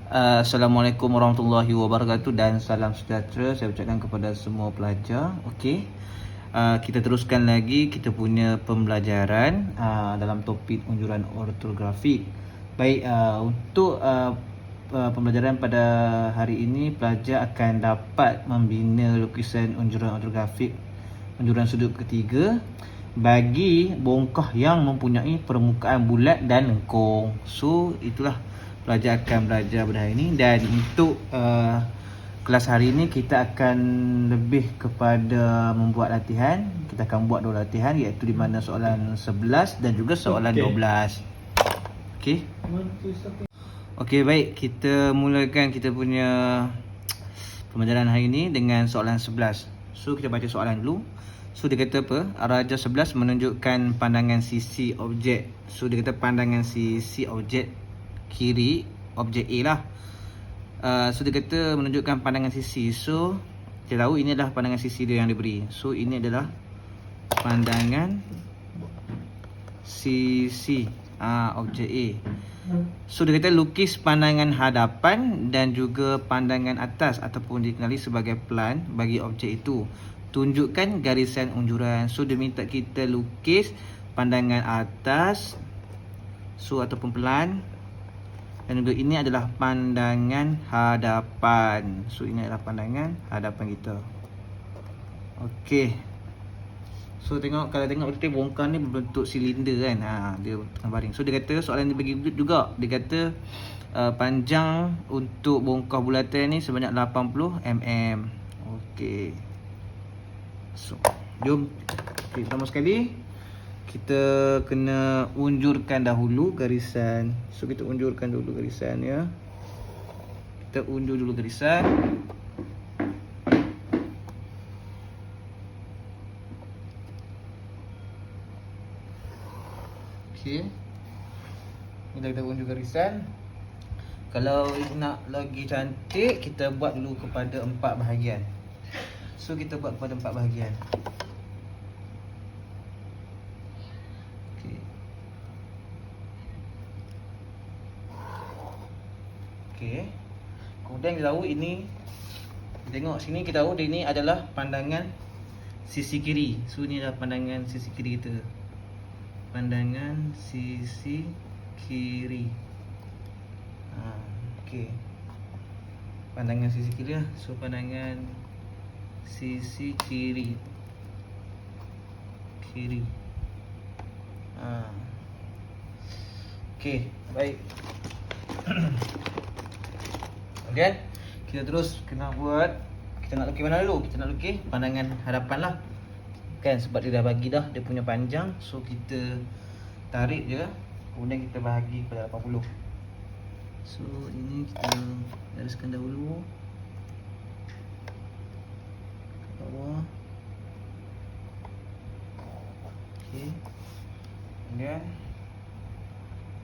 Assalamualaikum warahmatullahi wabarakatuh dan salam sejahtera saya ucapkan kepada semua pelajar. Okey. Kita teruskan lagi kita punya pembelajaran dalam topik unjuran ortografi. Baik, untuk pembelajaran pada hari ini pelajar akan dapat membina lukisan unjuran ortografi unjuran sudut ketiga bagi bongkah yang mempunyai permukaan bulat dan lengkung. So itulah pelajar akan belajar pada hari ini. Dan untuk kelas hari ini kita akan lebih kepada membuat latihan. Kita akan buat dua latihan, iaitu di mana soalan 11 dan juga soalan 12. Okey. Okey, baik, kita mulakan kita punya pembelajaran hari ini dengan soalan 11. So kita baca soalan dulu. So dia kata apa? Raja 11 menunjukkan pandangan sisi objek. So dia kata pandangan sisi objek kiri objek A lah. So dia kata menunjukkan pandangan sisi. So kita tahu ini adalah pandangan sisi dia yang diberi. So ini adalah pandangan sisi objek A. So dia kata lukis pandangan hadapan dan juga pandangan atas ataupun dikenali sebagai plan bagi objek itu. Tunjukkan garisan unjuran. So dia minta kita lukis pandangan atas, so ataupun plan. Dan juga ini adalah pandangan hadapan. So ini adalah pandangan hadapan kita. Okey. So tengok, kalau tengok betul bongkar ni berbentuk silinder kan. Dia tengah baring. So dia kata soalan ni bagi juga. Dia kata panjang untuk bongkar bulatan ni sebanyak 80 mm. Okey. So jom. Okay, pertama sekali kita kena unjurkan dahulu garisan. So kita unjurkan dulu garisan ya. Kita unjur dulu garisan. Okey. Ni dah kita unjur garisan. Kalau nak lagi cantik, kita buat dulu kepada 4 bahagian. So kita buat kepada 4 bahagian. Okey. Kemudian kita tahu ini, tengok sini kita tahu dia ini adalah pandangan sisi kiri. So ini adalah pandangan sisi kiri kita. Pandangan sisi kiri. Okey. Pandangan sisi kiri lah. So pandangan sisi kiri. Kiri. Okey, baik. Kemudian kita terus kena buat, kita nak lukis mana dulu? Kita nak lukis pandangan hadapan lah kan, sebab dia dah bagi dah dia punya panjang. So kita tarik je, kemudian kita bahagi pada 80. So ini kita gariskan dahulu ke bawah. Okey. Kemudian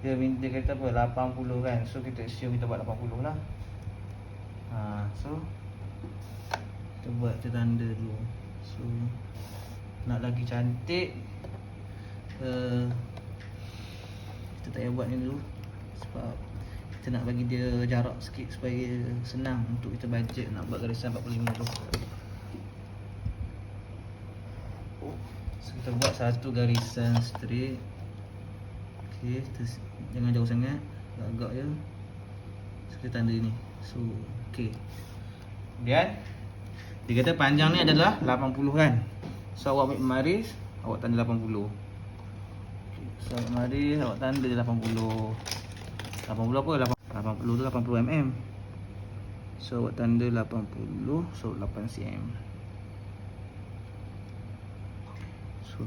dia kata apa? 80 kan. So kita assume kita buat 80 lah. So kita buat tanda dulu. So nak lagi cantik, kita tak payah buat ni dulu, sebab kita nak bagi dia jarak sikit supaya senang untuk kita bajet nak buat garisan 45 tu. So kita buat satu garisan straight. Okey, jangan jauh sangat, agak je. So kita tanda ni. So okey. Kemudian dia kata panjang ni adalah 80 kan. So awak ambil maris, awak tanda 80. Okay. So ambil maris, awak tanda 80. 80 apa? 80 tu 80 mm. So awak tanda 80. So 8 cm. So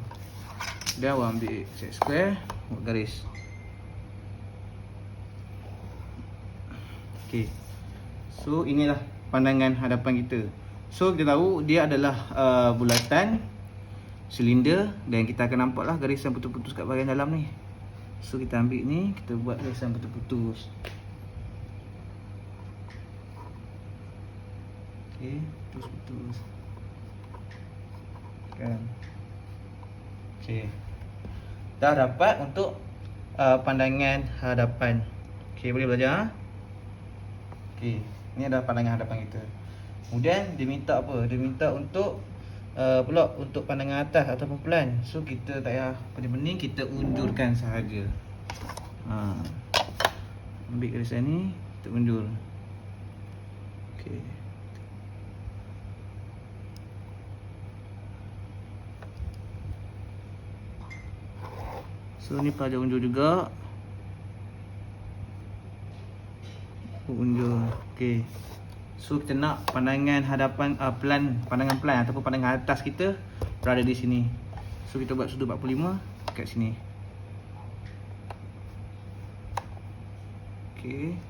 dia awak ambil set square, buat garis. Okay. So inilah pandangan hadapan kita. So kita tahu dia adalah bulatan silinder, dan kita akan nampaklah garisan putus-putus kat bahagian dalam ni. So kita ambil ni, kita buat garisan putus-putus. Okey, putus-putus. Kan. Okey. Dah dapat untuk pandangan hadapan. Okey, boleh belajar. Okey, ni adalah pandangan hadapan kita. Kemudian dia minta apa? Dia minta untuk pula untuk pandangan atas ataupun pelan. So kita tak payah pening-pening, kita unjurkan sahaja. Ambil garisan ni, kita unjur. Okey. So ni pelajar unjur juga. Unjur. Okey. So kita nak pandangan hadapan pandangan pelan ataupun pandangan atas kita berada di sini. So kita buat sudut 45 kat sini. Okey.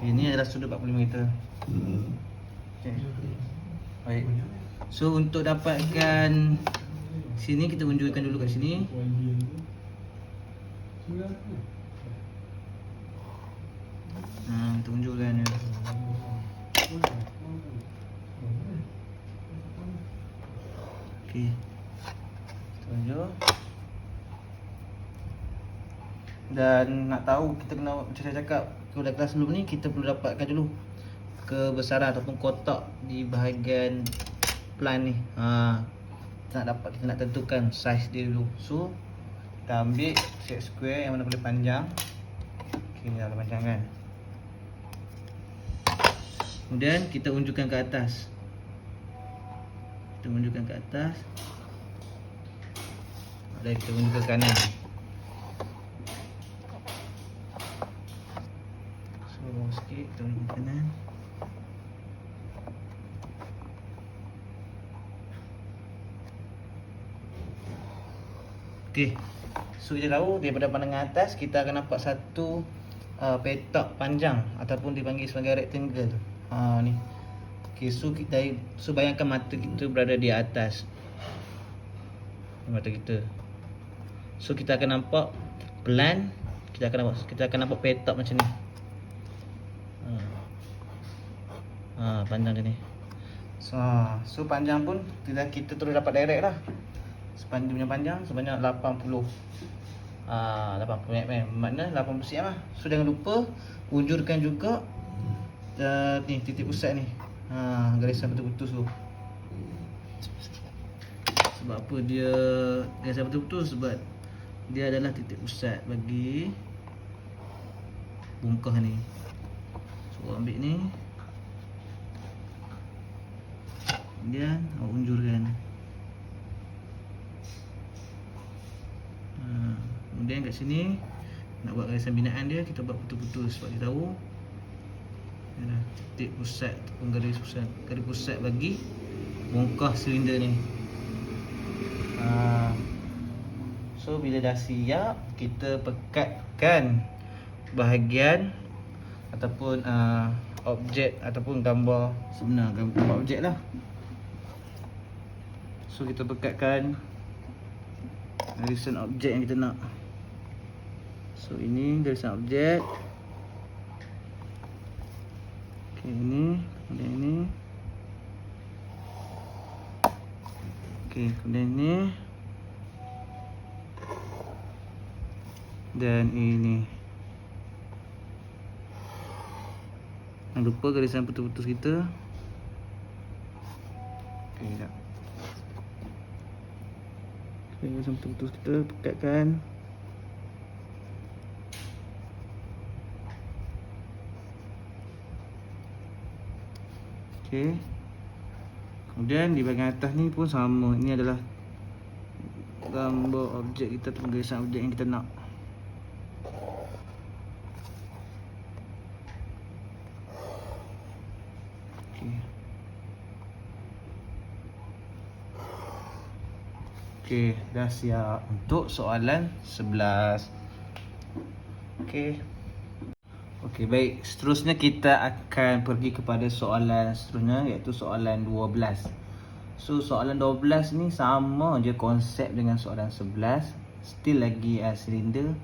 Ini adalah sudut 45 kita. Okey. Baik. So untuk dapatkan sini, kita unjurkan dulu kat sini. Kita unjurkan dia. Okey. Kita unjur. Dan nak tahu kita kena, macam saya cakap pada kelas sebelum ni, kita perlu dapatkan dulu kebesaran ataupun kotak di bahagian plan ni. Kita nak tentukan saiz dia dulu. So kita ambil set square yang mana boleh panjang. Okey, ni dah panjang kan. Kemudian kita unjurkan ke atas. Kita unjurkan ke atas. Dan kita unjuk ke kanan. So sikit kita unjuk ke kanan. Okey. So kita tahu daripada pandangan atas kita akan nampak satu petak panjang ataupun dipanggil sebagai rectangle. Ni. Okey, so bayangkan mata kita berada di atas. Mata kita. So kita akan nampak pelan, kita akan nampak petak macam ni. Panjang dia ni. So panjang pun kita terus dapat direct lah. Sepanjang punya panjang sebanyak 80 mm, makna 80 cm lah. So jangan lupa unjurkan juga ni titik pusat ni. Garisan betul-betul tu. Sebab apa dia garisan betul-betul? Sebab dia adalah titik pusat bagi bongkah ni. So ambil ni, kemudian unjurkan. Kemudian kat sini nak buat garisan binaan dia, kita buat putus-putus sebab kita tahu titik pusat ataupun garis pusat bagi bongkah silinder ni. So bila dah siap, kita pekatkan bahagian ataupun objek ataupun gambar sebenar, gambar objek lah. So kita pekatkan garisan objek yang kita nak. So ini garisan objek. Okey, ini, kemudian ini. Okey, kemudian ini. Dan ini. Jangan lupa garisan putus-putus kita. Okey, sekejap. Garisan putus-putus kita pekatkan. Okey. Kemudian di bahagian atas ni pun sama. Ini adalah gambar objek kita ataupun garisan objek yang kita nak. Okey. Okey, dah siap untuk soalan 11. Okey. Okey, baik. Seterusnya kita akan pergi kepada soalan seterusnya, iaitu soalan 12. So soalan 12 ni sama je konsep dengan soalan 11. Still lagi silinder.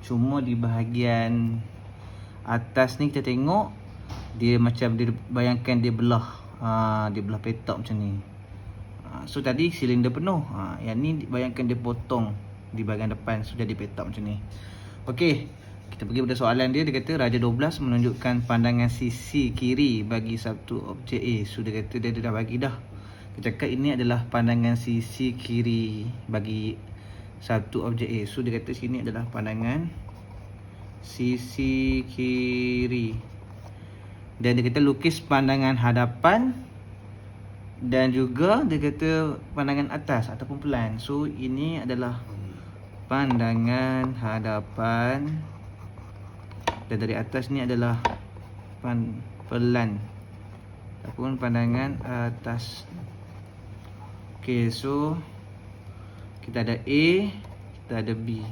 Cuma di bahagian atas ni kita tengok dia macam dia bayangkan dia belah petak macam ni. So tadi silinder penuh. Yang ni bayangkan dia potong di bahagian depan. Sudah dipetak macam ni. Okey, kita pergi pada soalan dia. Dia kata Raja 12 menunjukkan pandangan sisi kiri bagi satu objek A. So dia kata dia dah bagi dah. Kita cakap ini adalah pandangan sisi kiri bagi satu objek A. So dia kata sini adalah pandangan sisi kiri. Dan dia kata lukis pandangan hadapan dan juga dia kata pandangan atas ataupun pelan. So ini adalah pandangan hadapan dan dari atas ni adalah pelan ataupun pandangan atas. Okay, so kita ada A, kita ada B.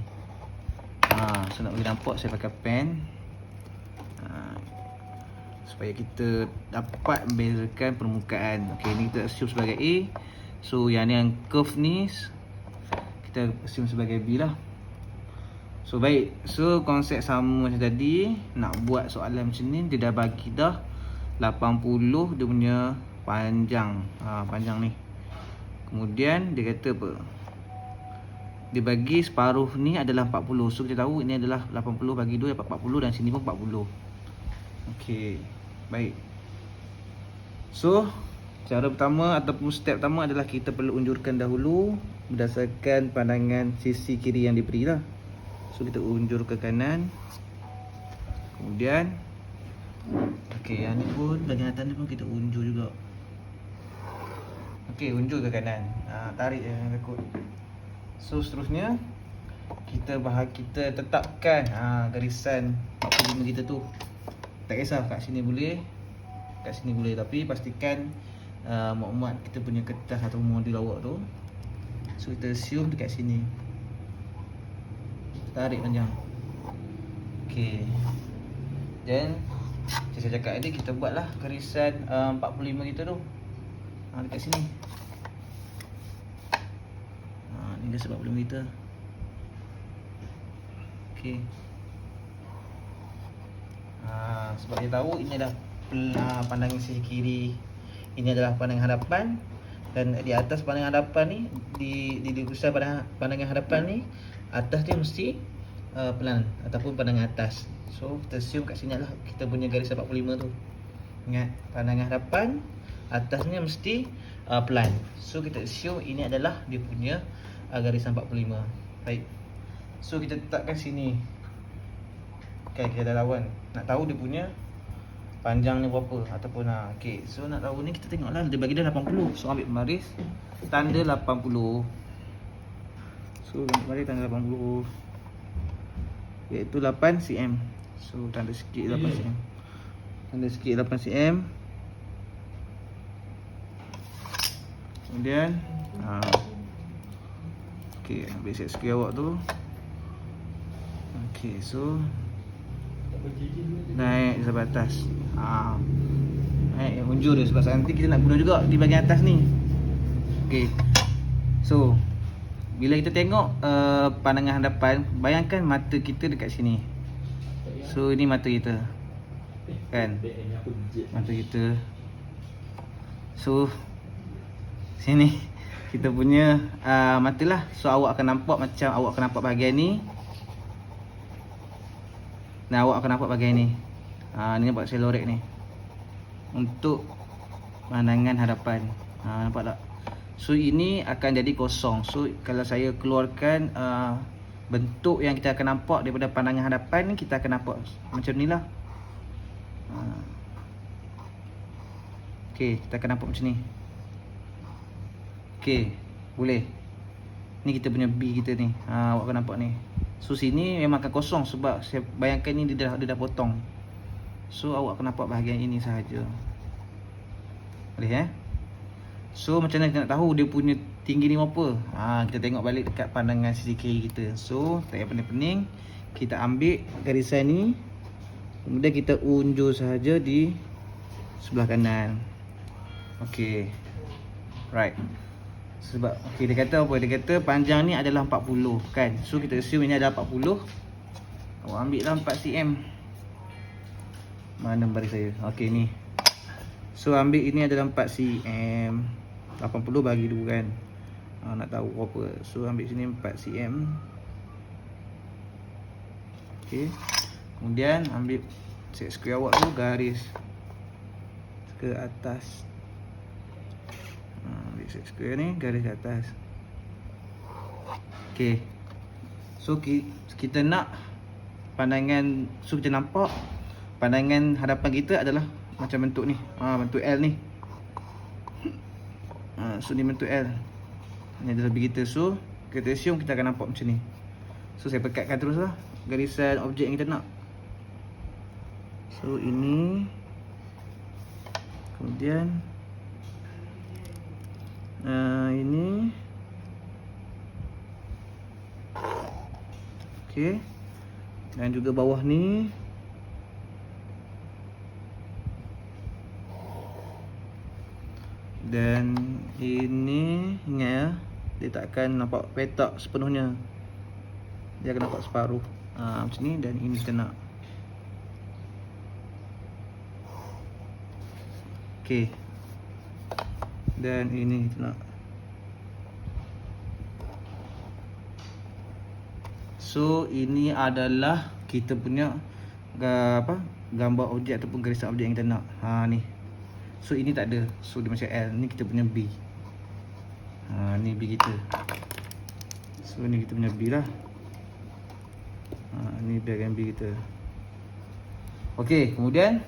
So nak bagi nampak saya pakai pen supaya kita dapat membezakan permukaan. Okay, ni kita assume sebagai A. So yang ni, yang curve ni kita assume sebagai B lah. So baik, so konsep sama macam tadi. Nak buat soalan macam ni, dia dah bagi dah 80 dia punya panjang. Panjang ni. Kemudian dia kata apa? Dia bagi separuh ni adalah 40. So kita tahu ini adalah 80 bagi 2 dapat 40 dan sini pun 40. Okey, baik. So cara pertama ataupun step pertama adalah kita perlu unjurkan dahulu berdasarkan pandangan sisi kiri yang diberi lah. So kita unjur ke kanan. Kemudian okey, yang ni pun bahagian atas ni pun kita unjur juga. Okey, unjur ke kanan. Tarik jangan takut. So seterusnya kita tetapkan garisan 45 kita tu. Tak kisah kat sini boleh, kat sini boleh, tapi pastikan muat-muat kita punya kertas atau modul awak tu. So kita assume dekat sini. Tarik panjang. Okey. Dan macam saya cakap tadi, kita buatlah garisan 45 kita tu. Dekat sini. Ni dah 45 meter. Okey. Sebab dia tahu ini adalah pandangan sisi kiri, ini adalah pandangan hadapan, dan di atas pandangan hadapan ni, di lukisan pandangan hadapan ni, atas dia mesti pelan ataupun pandangan atas. So kita assume kat sini adalah kita punya garisan 45 tu. Ingat, pandangan hadapan atasnya mesti pelan. So kita assume ini adalah dia punya garisan 45. Baik. So kita letakkan sini. Okay, kita dah lawan. Nak tahu dia punya panjang ni berapa ataupun okey. So nak tahu ni kita tengoklah, dia bagi dah 80. So ambil pembaris tanda 80. So ambil pembaris tanda 80 iaitu 8 cm. So tanda sikit 8 cm. Tanda sikit 8 cm. Kemudian okey, ambil set square awak tu. Okey, so naik sampai atas. Naik unjur dia sebab nanti kita nak guna juga di bahagian atas ni. Okey. So bila kita tengok pandangan hadapan, bayangkan mata kita dekat sini. So ini mata kita. Kan? Mata kita. So sini kita punya mata lah. So awak akan nampak macam awak akan nampak bahagian ni. Nah, awak akan nampak bahagian ni. Ni nampak saya lorek ni. Untuk pandangan hadapan. Nampak tak? So ini akan jadi kosong. So kalau saya keluarkan bentuk yang kita akan nampak daripada pandangan hadapan ni, kita akan nampak macam ni lah. Okey, kita akan nampak macam ni. Okey, boleh. Ni kita punya B kita ni. Awak akan nampak ni. So sini memang akan kosong sebab saya bayangkan ni dia dah potong. So awak akan nampak bahagian ini sahaja. Boleh So macam mana kita nak tahu dia punya tinggi ni berapa? Kita tengok balik dekat pandangan sisi kiri kita. So tak payah pening-pening, kita ambil garisan ni, kemudian kita unjur sahaja di sebelah kanan. Okey. Right. Sebab dia kata apa? Dia kata panjang ni adalah 40 kan. So kita assume ini adalah 40. Awak ambil lah 4 cm. Mana baris saya? Okey ni. So ambil ini adalah 4 cm. 80 bagi 2 kan. nak tahu berapa. So ambil sini 4 cm. Okey. Kemudian ambil set square awak tu, garis ke atas. Ambil set square ni, garis ke atas. Okey. So kita nak pandangan, so kita nampak pandangan hadapan kita adalah macam bentuk ni. Bentuk L ni. So ni bentuk L. Ni adalah lebih kita. So kita assume kita akan nampak macam ni. So saya pekatkan terus lah garisan objek yang kita nak. So ini, kemudian ini. Okey. Dan juga bawah ni. Dan ini, ingat ya, dia tak akan nampak petak sepenuhnya. Dia akan nampak separuh. Macam ni. Dan ini kita nak. Okey. Dan ini kita nak. So ini adalah kita punya gambar objek ataupun garisan objek yang kita nak. Ni. So ini tak ada. So dia macam L. Ni kita punya B. Ni B kita. So ni kita punya B lah. Ni bahagian B kita. Okey, kemudian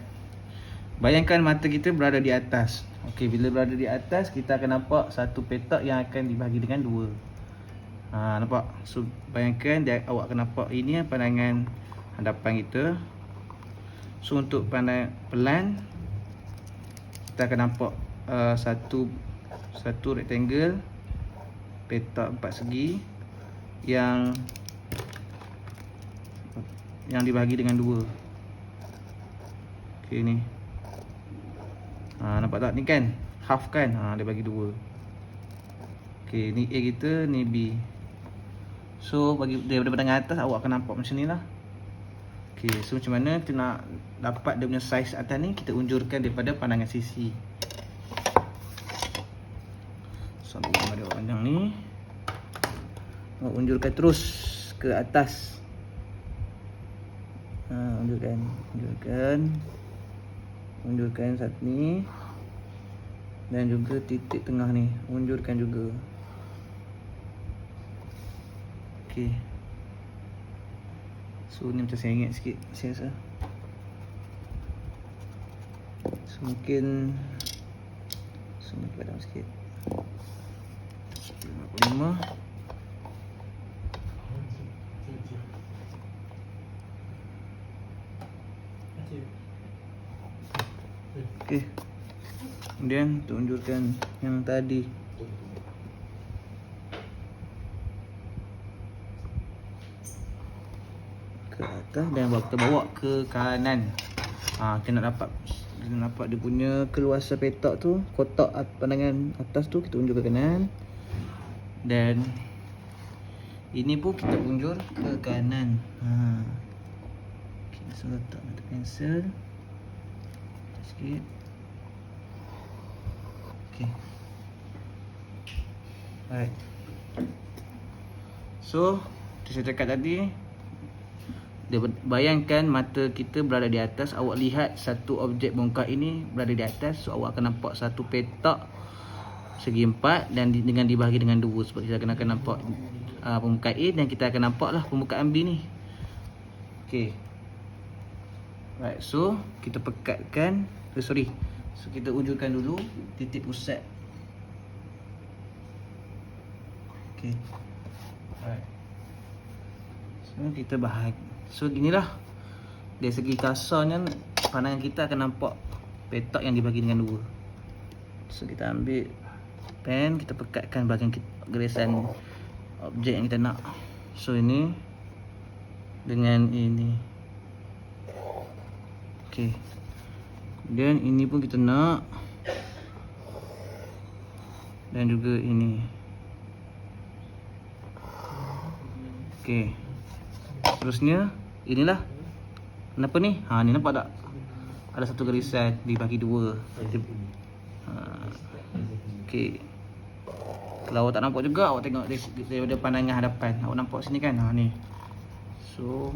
bayangkan mata kita berada di atas. Okey, bila berada di atas, kita akan nampak satu petak yang akan dibahagi dengan 2. Nampak? So bayangkan awak akan nampak ini pandangan hadapan kita. So untuk pandang pelan, kita akan nampak satu rectangle petak 4 segi yang dibahagi dengan 2. Okey ni. Nampak tak ni kan? Half kan? Dia bagi 2. Okey, ni A kita, ni B. So daripada pandangan atas awak akan nampak macam ni lah. Okey, so macam mana kita nak dapat dia punya saiz atas ni? Kita unjurkan daripada pandangan sisi. So ambil gambar dia panjang ni. Unjurkan terus ke atas. Unjurkan satu ni. Dan juga titik tengah ni, unjurkan juga. Okey. So ni macam saya ingat sikit, saya rasa. So mungkin padam sikit. 55. Okey. Kemudian tunjukkan yang tadi. Ke atas dan kita bawa ke kanan. Kita nak dapat dia punya keluasan petak tu, kotak pandangan atas tu kita unjuk ke kanan. Dan ini pun kita unjur ke kanan. Kita letak pensel sikit. Okay. Alright. So saya cakap tadi, bayangkan mata kita berada di atas. Awak lihat satu objek bongkar ini berada di atas. So awak akan nampak satu petak segi 4 dan dengan dibahagi dengan 2. Sebab kita akan nampak pembukaan A dan kita akan nampak lah pembukaan B ni. Okay. Right, so kita pekatkan. So kita unjurkan dulu titik pusat. Okay. Alright. So kita bahagi. So inilah dari segi kasarnya pandangan kita akan nampak petak yang dibagi dengan 2. So kita ambil pen, kita pekatkan bahagian garisan objek yang kita nak. So ini dengan ini. Okay. Dan ini pun kita nak. Dan juga ini. Okay. Terusnya inilah. Kenapa ni? Ni nampak tak? Ada satu garisan dibagi 2. Okay. Kalau awak tak nampak juga, awak tengok daripada pandangan hadapan. Awak nampak sini kan? Ha ni. So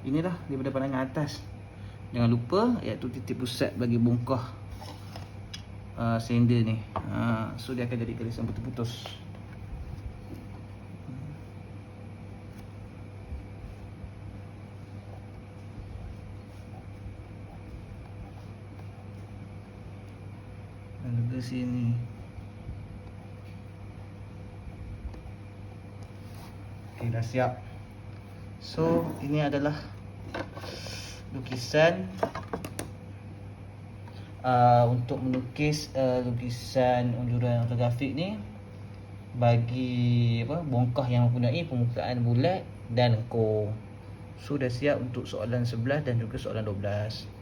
inilah daripada pandangan atas. Jangan lupa iaitu titik pusat bagi bongkah sender ni. So dia akan jadi garisan putus-putus. Dan juga sini. Okay, dah siap. So ini adalah lukisan untuk melukis lukisan unjuran ortografik ni bagi bongkah yang mempunyai permukaan bulat dan lengkung. So dah siap untuk soalan 11 dan juga soalan 12.